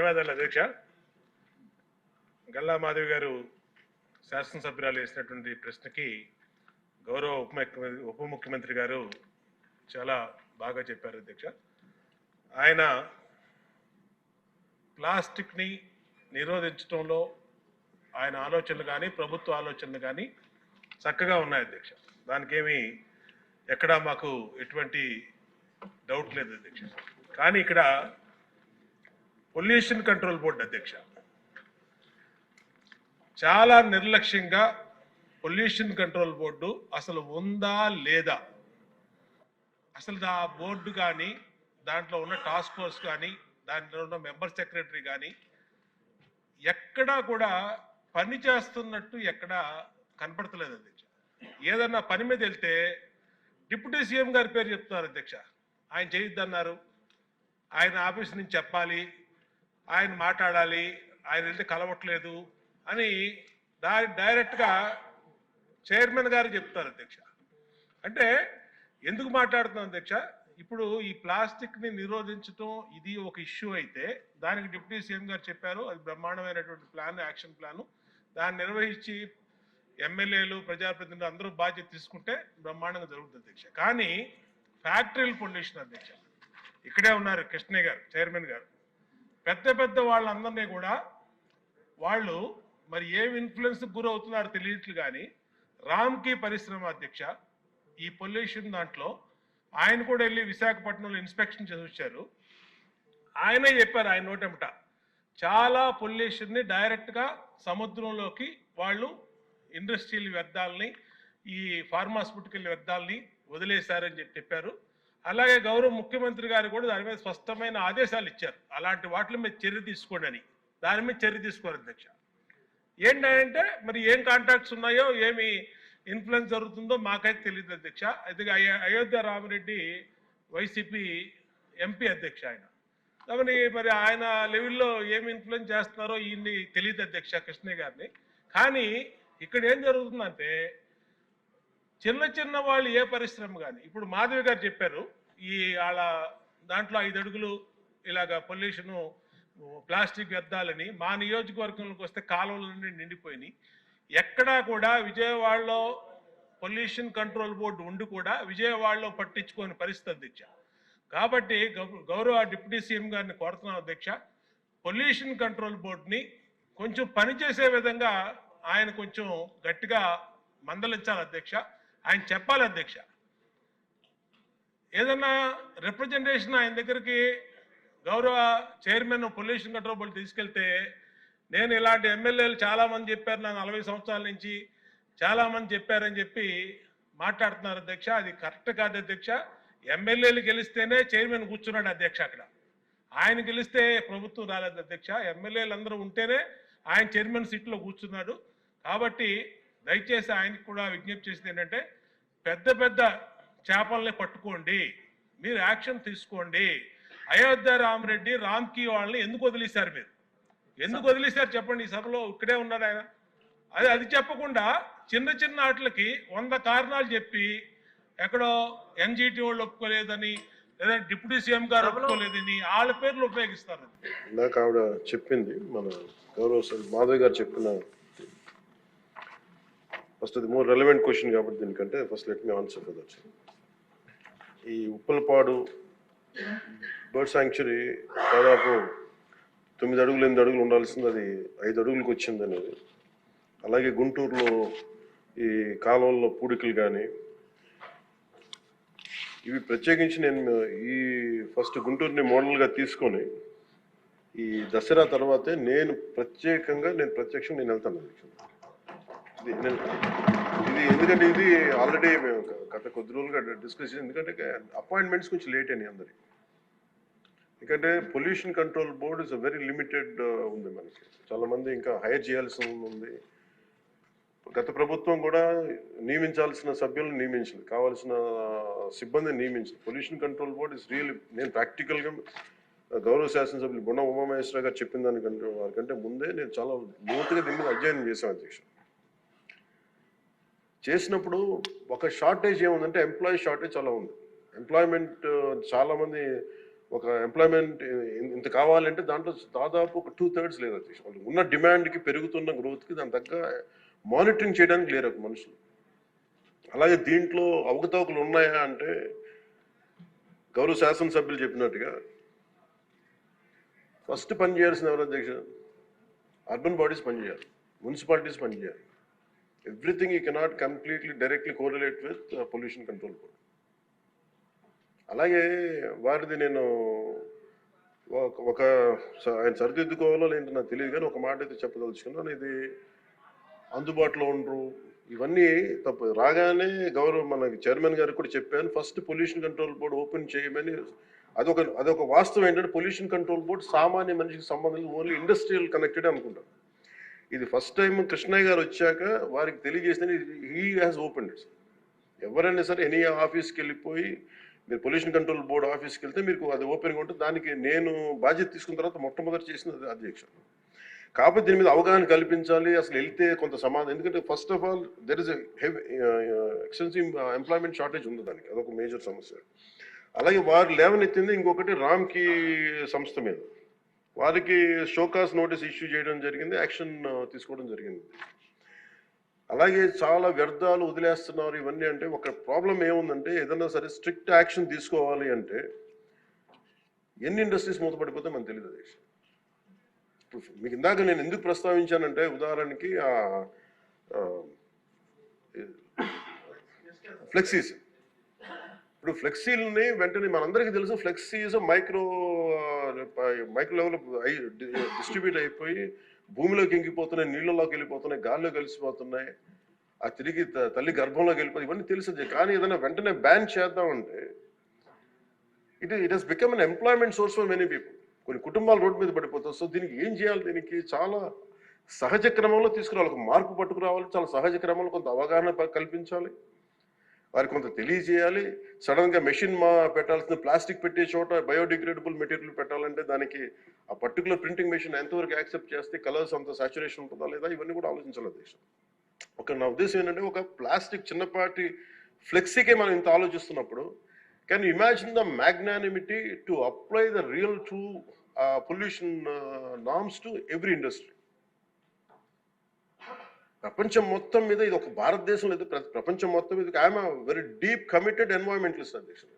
ధన్యవాదాలు అధ్యక్ష. గల్లా మాధవి గారు శాసనసభ్యురాలు వేసినటువంటి ప్రశ్నకి గౌరవ ఉప ముఖ్యమంత్రి గారు చాలా బాగా చెప్పారు అధ్యక్ష. ఆయన ప్లాస్టిక్ని నిరోధించడంలో ఆయన ఆలోచనలు కానీ ప్రభుత్వ ఆలోచనలు కానీ చక్కగా ఉన్నాయి అధ్యక్ష. దానికేమి ఎక్కడా మాకు ఎటువంటి డౌట్ లేదు అధ్యక్ష. కానీ ఇక్కడ పొల్యూషన్ కంట్రోల్ బోర్డు అధ్యక్ష చాలా నిర్లక్ష్యంగా పొల్యూషన్ కంట్రోల్ బోర్డు అసలు ఉందా లేదా, అసలు ఆ బోర్డు కానీ దాంట్లో ఉన్న టాస్క్ ఫోర్స్ కానీ దాంట్లో ఉన్న మెంబర్ సెక్రటరీ కానీ ఎక్కడా కూడా పని చేస్తున్నట్టు ఎక్కడా కనపడతలేదు అధ్యక్ష. ఏదన్నా పని మీద వెళ్తే డిప్యూటీ సీఎం గారి పేరు చెప్తున్నారు అధ్యక్ష. ఆయన చేయొద్దన్నారు, ఆయన ఆఫీస్ నుంచి చెప్పాలి, ఆయన మాట్లాడాలి, ఆయన వెళ్తే కలవట్లేదు అని డైరెక్ట్గా చైర్మన్ గారు చెప్తారు అధ్యక్ష. అంటే ఎందుకు మాట్లాడుతున్నాం అధ్యక్ష, ఇప్పుడు ఈ ప్లాస్టిక్ని నిరోధించడం ఇది ఒక ఇష్యూ అయితే దానికి డిప్యూటీ సీఎం గారు చెప్పారు, అది బ్రహ్మాండమైనటువంటి ప్లాన్, యాక్షన్ ప్లాను. దాన్ని నిర్వహించి ఎమ్మెల్యేలు ప్రజాప్రతినిధులు అందరూ బాధ్యత తీసుకుంటే బ్రహ్మాండంగా జరుగుతుంది అధ్యక్ష. కానీ ఫ్యాక్టరీల పొల్యూషన్ అధ్యక్ష, ఇక్కడే ఉన్నారు కృష్ణయ్య గారు చైర్మన్ గారు, పెద్ద పెద్ద వాళ్ళందరినీ కూడా వాళ్ళు మరి ఏం ఇన్ఫ్లుయెన్స్కి గురవుతున్నారో తెలియట్లు. కానీ రామ్కి పరిశ్రమ అధ్యక్ష ఈ పొల్యూషన్ దాంట్లో ఆయన కూడా వెళ్ళి విశాఖపట్నంలో ఇన్స్పెక్షన్ చేసి వచ్చారు. ఆయనే చెప్పారు ఆయన నోటెంట చాలా పొల్యూషన్ని డైరెక్ట్గా సముద్రంలోకి వాళ్ళు ఇండస్ట్రియల్ వ్యర్థాలని ఈ ఫార్మాస్యూటికల్ వ్యర్థాలని వదిలేశారని చెప్పారు. అలాగే గౌరవ ముఖ్యమంత్రి గారు కూడా దాని మీద స్పష్టమైన ఆదేశాలు ఇచ్చారు, అలాంటి వాటి మీద చర్య తీసుకోండి అని. దాని మీద చర్య తీసుకోరు అధ్యక్ష. ఏంటంటే మరి ఏం కాంటాక్ట్స్ ఉన్నాయో ఏమి ఇన్ఫ్లుయెన్స్ జరుగుతుందో మాకైతే తెలియదు అధ్యక్ష. అయితే అయోధ్య రామిరెడ్డి వైసీపీ ఎంపీ అధ్యక్ష, ఆయన కాబట్టి మరి ఆయన లెవెల్లో ఏమి ఇన్ఫ్లుయెన్స్ చేస్తున్నారో ఈయన్ని తెలియదు అధ్యక్ష కృష్ణయ్య గారిని. కానీ ఇక్కడ ఏం జరుగుతుందంటే చిన్న చిన్న వాళ్ళు ఏ పరిశ్రమ కానీ, ఇప్పుడు మాధవి గారు చెప్పారు ఈ వాళ్ళ దాంట్లో 5 అడుగులు ఇలాగ పొల్యూషను ప్లాస్టిక్ వ్యర్థాలని మా నియోజకవర్గంలోకి వస్తే కాలువలన్నీ నిండిపోయినాయి. ఎక్కడా కూడా విజయవాడలో పొల్యూషన్ కంట్రోల్ బోర్డు ఉండి కూడా విజయవాడలో పట్టించుకోని పరిస్థితి అధ్యక్ష. కాబట్టి గౌరవ డిప్యూటీ సీఎం గారిని కోరుతున్నాం అధ్యక్ష, పొల్యూషన్ కంట్రోల్ బోర్డుని కొంచెం పనిచేసే విధంగా ఆయన కొంచెం గట్టిగా మందలించాలి అధ్యక్ష. ఆయన చెప్పాలి అధ్యక్ష, ఏదన్నా రిప్రజెంటేషన్ ఆయన దగ్గరికి గౌరవ చైర్మన్ పొల్యూషన్ కంట్రోల్ బోర్డు తీసుకెళ్తే, నేను ఇలాంటి ఎమ్మెల్యేలు చాలామంది చెప్పారు, నాకు 40 సంవత్సరాల నుంచి చాలామంది చెప్పారని చెప్పి మాట్లాడుతున్నారు అధ్యక్ష. అది కరెక్ట్ కాదు అధ్యక్ష. ఎమ్మెల్యేలు గెలిస్తేనే చైర్మన్ కూర్చున్నాడు అధ్యక్ష అక్కడ. ఆయన గెలిస్తే ప్రభుత్వం రాలేదు అధ్యక్ష. ఎమ్మెల్యేలు అందరూ ఉంటేనే ఆయన చైర్మన్ సీట్లో కూర్చున్నాడు. కాబట్టి దయచేసి ఆయనకు కూడా విజ్ఞప్తి చేసింది ఏంటంటే, పెద్ద పెద్ద చేపల్ని పట్టుకోండి, మీరు యాక్షన్ తీసుకోండి. అయోధ్య రామిరెడ్డి రామ్కి వాళ్ళని ఎందుకు వదిలేశారు, మీరు ఎందుకు వదిలేశారు చెప్పండి. ఈ సభలో ఇక్కడే ఉన్నారు ఆయన. అది చెప్పకుండా చిన్న చిన్న వాటికి 100 కారణాలు చెప్పి ఎక్కడో ఎన్జిటి వాళ్ళు ఒప్పుకోలేదని లేదా డిప్యూటీ సీఎం గారు ఒప్పుకోలేదని వాళ్ళ పేర్లు ఉపయోగిస్తారు. నాకు ఆవిడ చెప్పింది, మన గౌరవ మాధవ్ గారు చెప్పిన ఫస్ట్ అది మోర్ రెలవెంట్ క్వశ్చన్ కాబట్టి దీనికంటే first let me answer for that. ఈ ఉప్పలపాడు బర్డ్ శాంక్చురీ దాదాపు 9 అడుగులు 8 అడుగులు ఉండాల్సింది అది 5 అడుగులకు వచ్చింది అనేది. అలాగే గుంటూరులో ఈ కాలువల్లో పూడికలు కానీ ఇవి ప్రత్యేకించి నేను ఈ ఫస్ట్ గుంటూరుని మోడల్గా తీసుకొని ఈ దసరా తర్వాతే నేను ప్రత్యక్షంగా నేను వెళ్తాను. ఇది ఎందుకంటే ఇది ఆల్రెడీ మేము గత కొద్ది రోజులుగా డిస్కస్ చేసి, ఎందుకంటే అపాయింట్మెంట్స్ కొంచెం లేట్ అయినాయి అందరికి. ఎందుకంటే pollution control board is a very limited ఉంది, మనకి చాలా మంది ఇంకా హైర్ చేయాల్సి ఉంది. గత ప్రభుత్వం కూడా నియమించాల్సిన సభ్యులను నియమించింది, కావాల్సిన సిబ్బందిని నియమించింది. Pollution control board is real. నేను ప్రాక్టికల్గా గౌరవ శాసనసభ్యులు బొండ ఉమామహేశ్వర గారు చెప్పిన దానికంటే వారికంటే ముందే నేను చాలా లోతుగా దీని మీద అధ్యయనం చేశాను అధ్యక్ష. చేసినప్పుడు ఒక షార్టేజ్ ఏముందంటే ఎంప్లాయీ షార్టేజ్ చాలా ఉంది. ఎంప్లాయ్మెంట్ చాలామంది ఒక ఎంప్లాయ్మెంట్ ఇంత కావాలంటే దాంట్లో దాదాపు ఒక 2/3 లేదు అధ్యక్ష. వాళ్ళు ఉన్న డిమాండ్కి పెరుగుతున్న గ్రోత్కి దాని తగ్గ మానిటరింగ్ చేయడానికి లేరు ఒక మనుషులు. అలాగే దీంట్లో అవకతవకలు ఉన్నాయా అంటే గౌరవ శాసనసభ్యులు చెప్పినట్టుగా ఫస్ట్ పని చేయాల్సిన ఎవరు అధ్యక్ష? అర్బన్ బాడీస్ పనిచేయాలి, మున్సిపాలిటీస్ పనిచేయాలి. Everything you cannot completely directly correlate with pollution control board. అలాగే వారిది నేను ఒక ఆయన సరిదిద్దుకోవాలో లేదంటే నాకు తెలియదు, కానీ ఒక మాట అయితే చెప్పదలుచుకున్నాను. ఇది అందుబాటులో ఉండరు, ఇవన్నీ తప్పు. రాగానే గౌరవ మన చైర్మన్ గారికి కూడా చెప్పాను, first pollution control board open చేయమని. అదొక వాస్తవం ఏంటంటే పొల్యూషన్ కంట్రోల్ బోర్డు సామాన్య మనిషికి సంబంధించి ఓన్లీ ఇండస్ట్రియల్ కనెక్టెడ్ అనుకుంటారు. ఇది ఫస్ట్ టైం కృష్ణయ్య గారు వచ్చాక వారికి తెలియజేసిన హీ హ్యాస్ ఓపెన్ ఇట్. ఎవరైనా సరే ఎనీ ఆఫీస్కి వెళ్ళిపోయి మీరు పొల్యూషన్ కంట్రోల్ బోర్డు ఆఫీస్కి వెళ్తే మీకు అది ఓపెన్గా ఉంటుంది. దానికి నేను బాధ్యత తీసుకున్న తర్వాత మొట్టమొదటి చేసినది అధ్యక్ష. కాకపోతే దీని మీద అవగాహన కల్పించాలి, అసలు వెళ్తే కొంత సమాధానం. ఎందుకంటే first of all there is extensive employment shortage ఉంది, దానికి అదొక మేజర్ సమస్య. అలాగే వారు లేవనెత్తింది ఇంకొకటి రామ్కి సంస్థ మీద, వారికి షోకాస్ నోటీస్ ఇష్యూ చేయడం జరిగింది, యాక్షన్ తీసుకోవడం జరిగింది. అలాగే చాలా వ్యర్థాలు వదిలేస్తున్నారు ఇవన్నీ. అంటే ఒక ప్రాబ్లం ఏముందంటే ఏదన్నా సరే స్ట్రిక్ట్ యాక్షన్ తీసుకోవాలి అంటే ఎన్ని ఇండస్ట్రీస్ మూతపడిపోతే మనకు తెలియదు అది. ఇప్పుడు మీకు ఇందాక నేను ఎందుకు ప్రస్తావించానంటే ఉదాహరణకి ఫ్లెక్సీస్. ఇప్పుడు ఫ్లెక్సీలని వెంటనే మనందరికీ తెలుసు, ఫ్లెక్సీస్ మైక్రో లెవెల్ డిస్ట్రిబ్యూట్ అయిపోయి భూమిలోకి ఇంకిపోతున్నాయి, నీళ్ళలోకి వెళ్ళిపోతున్నాయి, గాల్లో కలిసిపోతున్నాయి, ఆ తిరిగి తల్లి గర్భంలోకి వెళ్ళిపోతుంది, ఇవన్నీ తెలుసు. కానీ ఏదైనా వెంటనే బ్యాన్ చేద్దామంటే it has become an employment source for many people. కొన్ని కుటుంబాలు రోడ్డు మీద పడిపోతాయి. సో దీనికి ఏం చేయాలి? దీనికి చాలా సహజ క్రమంలో తీసుకురావాలి, ఒక మార్పు పట్టుకురావాలి, చాలా సహజ క్రమంలో కొంత అవగాహన కల్పించాలి, వారికి కొంత తెలియజేయాలి. సడన్ గా మెషిన్ పెట్టాల్సిన ప్లాస్టిక్ పెట్టే చోట బయోడిగ్రేడబుల్ మెటీరియల్ పెట్టాలంటే దానికి ఆ పర్టికులర్ ప్రింటింగ్ మెషిన్ ఎంతవరకు యాక్సెప్ట్ చేస్తే కలర్స్ అంత సాచురేషన్ ఉంటుందా లేదా, ఇవన్నీ కూడా ఆలోచించాలి దేశం. నా ఉద్దేశం ఏంటంటే ఒక ప్లాస్టిక్ చిన్నపాటి ఫ్లెక్సీకే మనం ఇంత ఆలోచిస్తున్నప్పుడు can you imagine the magnanimity to apply the real to pollution norms to every industry. ప్రపంచం మొత్తం మీద ఇది ఒక భారతదేశం లేదు, ప్రపంచం మొత్తం మీద I'm very deep committed environmentalist అధ్యక్షుడు.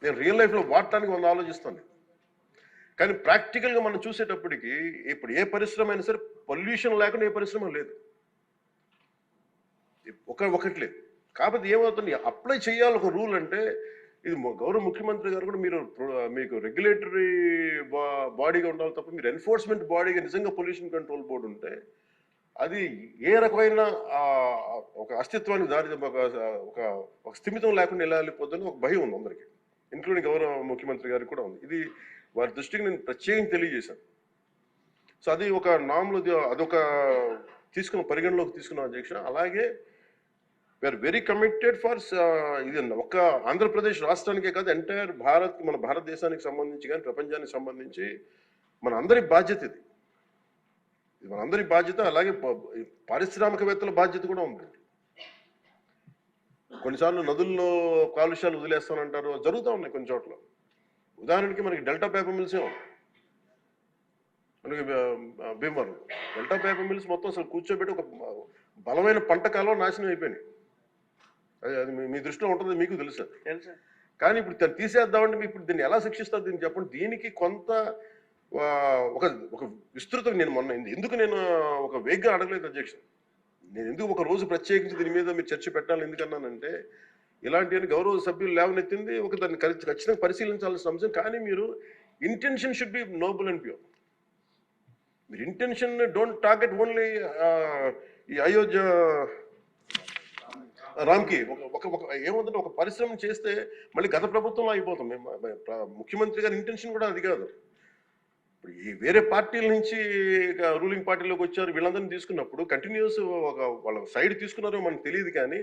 నేను రియల్ లైఫ్లో వాడటానికి వంద ఆలోచిస్తాను. కానీ ప్రాక్టికల్గా మనం చూసేటప్పటికి ఇప్పుడు ఏ పరిశ్రమ అయినా సరే పొల్యూషన్ లేకుండా ఏ పరిశ్రమ లేదు, ఒకటి లేదు. కాకపోతే ఏమవుతుంది, అప్లై చేయాలి ఒక రూల్. అంటే ఇది గౌరవ ముఖ్యమంత్రి గారు కూడా మీకు రెగ్యులేటరీ బాడీగా ఉండాలి తప్ప మీరు ఎన్ఫోర్స్మెంట్ బాడీగా నిజంగా పొల్యూషన్ కంట్రోల్ బోర్డు ఉంటే అది ఏ రకమైన ఒక అస్తిత్వానికి దారి ఒక స్థిమితం లేకుండా ఎలా వెళ్ళిపోతుందని ఒక భయం ఉంది అందరికీ, ఇంక్లూడింగ్ గౌరవ ముఖ్యమంత్రి గారికి కూడా ఉంది. ఇది వారి దృష్టికి నేను ప్రత్యేకంగా తెలియజేశాను. సో అది ఒక నామ్లో అదొక పరిగణలోకి తీసుకున్నాం అధ్యక్ష. అలాగే వీఆర్ వెరీ కమిటెడ్ ఫర్ ఇది ఒక ఆంధ్రప్రదేశ్ రాష్ట్రానికే కాదు, ఎంటైర్ మన భారతదేశానికి సంబంధించి కానీ ప్రపంచానికి సంబంధించి మన అందరి బాధ్యత ఇది మనందరి బాధ్యత. అలాగే పారిశ్రామికవేత్తల బాధ్యత కూడా ఉంది. కొన్నిసార్లు నదుల్లో కాలుష్యాలు వదిలేస్తానంటారు, జరుగుతూ ఉన్నాయి కొన్ని చోట్ల. ఉదాహరణకి మనకి డెల్టా పేపర్ మిల్స్ మనకి భీమవరం డెల్టా పేపర్ మిల్స్ మొత్తం అసలు కూర్చోబెట్టి ఒక బలమైన పంట కాలం నాశనం అయిపోయినాయి. అది మీ దృష్టిలో ఉంటుంది, మీకు తెలుసా? కానీ ఇప్పుడు తీసేద్దామంటే ఇప్పుడు దీన్ని ఎలా శిక్షిస్తారు దీన్ని చెప్పండి. దీనికి కొంత ఒక విస్తృతం నేను ఎందుకు నేను ఒక వేగ్గా అడగలేదు అధ్యక్ష. నేను ఎందుకు ఒక రోజు ప్రత్యేకించి దీని మీద మీరు చర్చ పెట్టాలి ఎందుకన్నానంటే ఇలాంటి గౌరవ సభ్యులు లేవనెత్తింది దాన్ని ఖచ్చితంగా పరిశీలించాల్సిన అంశం. కానీ మీరు intention should be Nobel and pure. మీరు ఇంటెన్షన్ డోంట్ టార్గెట్ ఓన్లీ ఈ అయోధ్య రామ్కి ఏముందంటే ఒక పరిశ్రమ చేస్తే మళ్ళీ గత ప్రభుత్వంలో అయిపోతాం. ముఖ్యమంత్రి గారి ఇంటెన్షన్ కూడా అది కాదు. ఇప్పుడు ఈ వేరే పార్టీల నుంచి రూలింగ్ పార్టీలోకి వచ్చారు, వీళ్ళందరినీ తీసుకున్నప్పుడు కంటిన్యూస్ వాళ్ళ సైడ్ తీసుకున్నారో మనకు తెలియదు, కానీ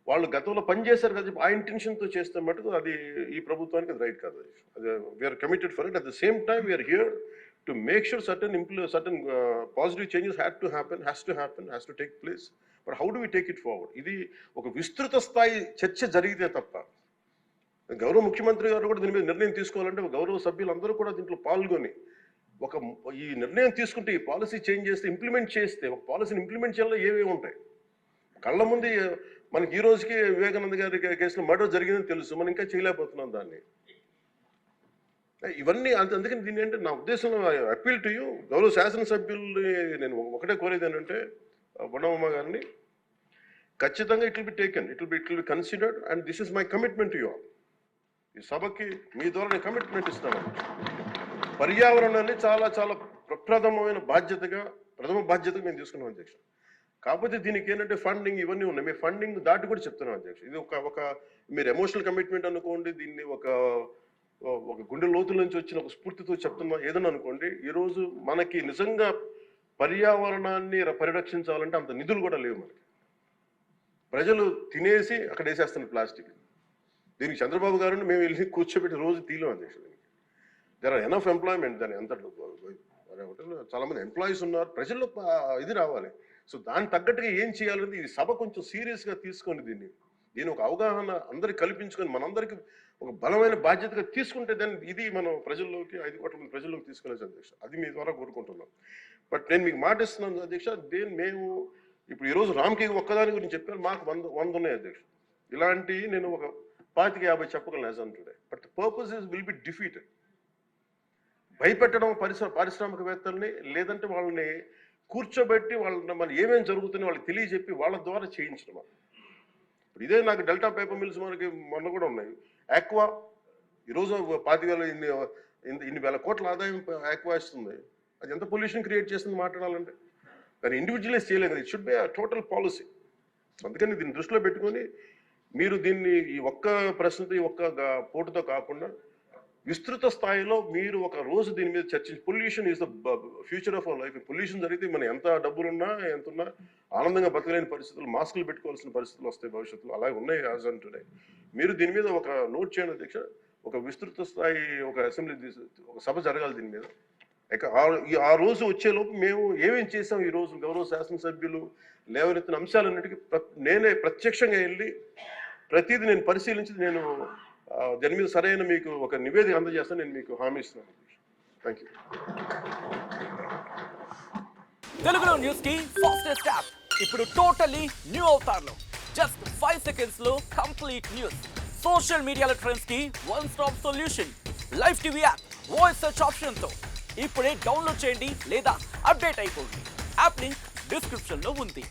వాళ్ళు గతంలో పనిచేశారు కదా, ఆ ఇంటెన్షన్తో చేస్తే మటుకు అది ఈ ప్రభుత్వానికి అది రైట్ కాదు. అది we're committed for it. At the same time we're here to make sure certain positive changes has to take place. But how do we take it forward? ఇది ఒక విస్తృత స్థాయి చర్చ జరిగితే తప్ప గౌరవ ముఖ్యమంత్రి గారు కూడా దీని మీద నిర్ణయం తీసుకోవాలంటే గౌరవ సభ్యులందరూ కూడా దీంట్లో పాల్గొని ఈ నిర్ణయం తీసుకుంటే ఈ పాలసీ చేంజ్ చేస్తే ఇంప్లిమెంట్ చేస్తే ఒక పాలసీని ఇంప్లిమెంట్ చేయాలో ఏమేమి ఉంటాయి కళ్ళ ముందు మనకి ఈ రోజుకి వివేకానంద గారి కేసులో మర్డర్ జరిగిందని తెలుసు మనం ఇంకా చేయలేకపోతున్నాం దాన్ని ఇవన్నీ అందుకని దీన్ని అంటే నా ఉద్దేశంలో అపీల్ టు యూ గౌరవ శాసనసభ్యుల్ని నేను ఒకటే కోరేది ఏంటంటే బొండమ్మ గారిని ఖచ్చితంగా it will be taken it will be considered and this is my commitment to you all ఈ సభకి మీ ద్వారా నేను కమిట్మెంట్ ఇస్తాను పర్యావరణాన్ని చాలా చాలా ప్రథమ బాధ్యతగా మేము తీసుకున్నాం అధ్యక్ష కాకపోతే దీనికి ఏంటంటే ఫండింగ్ ఇవన్నీ ఉన్నాయి మేము ఫండింగ్ దాటి కూడా చెప్తున్నాం అధ్యక్ష ఇది ఒక మీరు ఎమోషనల్ కమిట్మెంట్ అనుకోండి దీన్ని ఒక గుండె లోతుల నుంచి వచ్చిన ఒక స్ఫూర్తితో చెప్తున్నా ఏదన్నా అనుకోండి ఈరోజు మనకి నిజంగా పర్యావరణాన్ని పరిరక్షించాలంటే అంత నిధులు కూడా లేవు మనకి ప్రజలు తినేసి అక్కడ వేసేస్తున్నారు ప్లాస్టిక్ దీనికి చంద్రబాబు గారిని మేము వెళ్ళి కూర్చోబెట్టి రోజు తీయలేం అధ్యక్ష దేర్ ఆర్ ఎనఫ్ ఎంప్లాయ్మెంట్ దాని ఎంత చాలా మంది ఎంప్లాయీస్ ఉన్నారు ప్రజల్లో ఇది రావాలి సో దానికి తగ్గట్టుగా ఏం చేయాలనేది ఈ సభ కొంచెం సీరియస్గా తీసుకొని దీన్ని ఒక అవగాహన అందరికి కల్పించుకొని మనందరికి ఒక బలమైన బాధ్యతగా తీసుకుంటే దాన్ని ఇది మనం ప్రజల్లోకి 5 కోట్ల మంది ప్రజల్లోకి తీసుకెళ్ళచ్చు అధ్యక్ష అది మీ ద్వారా కోరుకుంటున్నాం బట్ నేను మీకు మాట ఇస్తున్నాను అధ్యక్ష మేము ఇప్పుడు ఈరోజు రామ్కి ఒక్కదాని గురించి చెప్పాను మాకు 100 ఉన్నాయి అధ్యక్ష ఇలాంటి నేను ఒక 25-50 చెప్పగలను as on today but the purpose will be defeated భయపెట్టడం పారిశ్రామికవేత్తల్ని లేదంటే వాళ్ళని కూర్చోబెట్టి వాళ్ళని మన ఏమేమి జరుగుతుందో వాళ్ళకి తెలియజెప్పి వాళ్ళ ద్వారా చేయించడం ఇప్పుడు ఇదే నాకు డెల్టా పేపర్ మిల్స్ మనకి మొన్న కూడా ఉన్నాయి ఆక్వా ఈరోజు 25,000 ఇన్ని వేల కోట్ల ఆదాయం ఆక్వా ఇస్తుంది అది ఎంత పొల్యూషన్ క్రియేట్ చేస్తుంది మాట్లాడాలంటే కానీ ఇండివిజువలైజ్ చేయలేదు it should be total policy అందుకని దీన్ని దృష్టిలో పెట్టుకొని మీరు దీన్ని ఈ ఒక్క ప్రశ్నతో ఈ ఒక్క పోటుతో కాకుండా విస్తృత స్థాయిలో మీరు ఒక రోజు దీని మీద చర్చించి pollution is the future of our life pollution జరిగితే మనం ఎంత డబ్బులున్నా ఎంత ఉన్నా ఆనందంగా బతకలేని పరిస్థితులు మాస్కులు పెట్టుకోవాల్సిన పరిస్థితులు వస్తాయి భవిష్యత్తులో అలాగే ఉన్నాయి యాజ్ ఆన్ టుడే మీరు దీని మీద ఒక నోట్ చేయండి అధ్యక్ష ఒక విస్తృత స్థాయి ఒక అసెంబ్లీ ఒక సభ జరగాలి దీని మీద ఆ రోజు వచ్చేలోపు మేము ఏమేం చేసాం ఈ రోజు గౌరవ శాసనసభ్యులు లేవనెత్తిన అంశాలన్నిటికీ నేనే ప్రత్యక్షంగా వెళ్ళి ప్రతిదీ నేను పరిశీలించి నేను దాని మీద సరైన మీకు ఒక నివేదిక అందజేస్తాను నేను మీకు హామీ ఇస్తున్నాను థ్యాంక్ యూ తెలుగులో న్యూస్ కి ఫాస్టెస్ట్ యాప్ ఇప్పుడు టోటలీ న్యూ అవతార్లో జస్ట్ 5 seconds లో కంప్లీట్ న్యూస్ సోషల్ మీడియాలో ట్రెండ్స్ కి one stop solution live TV app voice search option తో ఇప్పుడే డౌన్లోడ్ చేయండి లేదా అప్డేట్ అయిపోండి యాప్ లింక్ డిస్క్రిప్షన్ లో ఉంది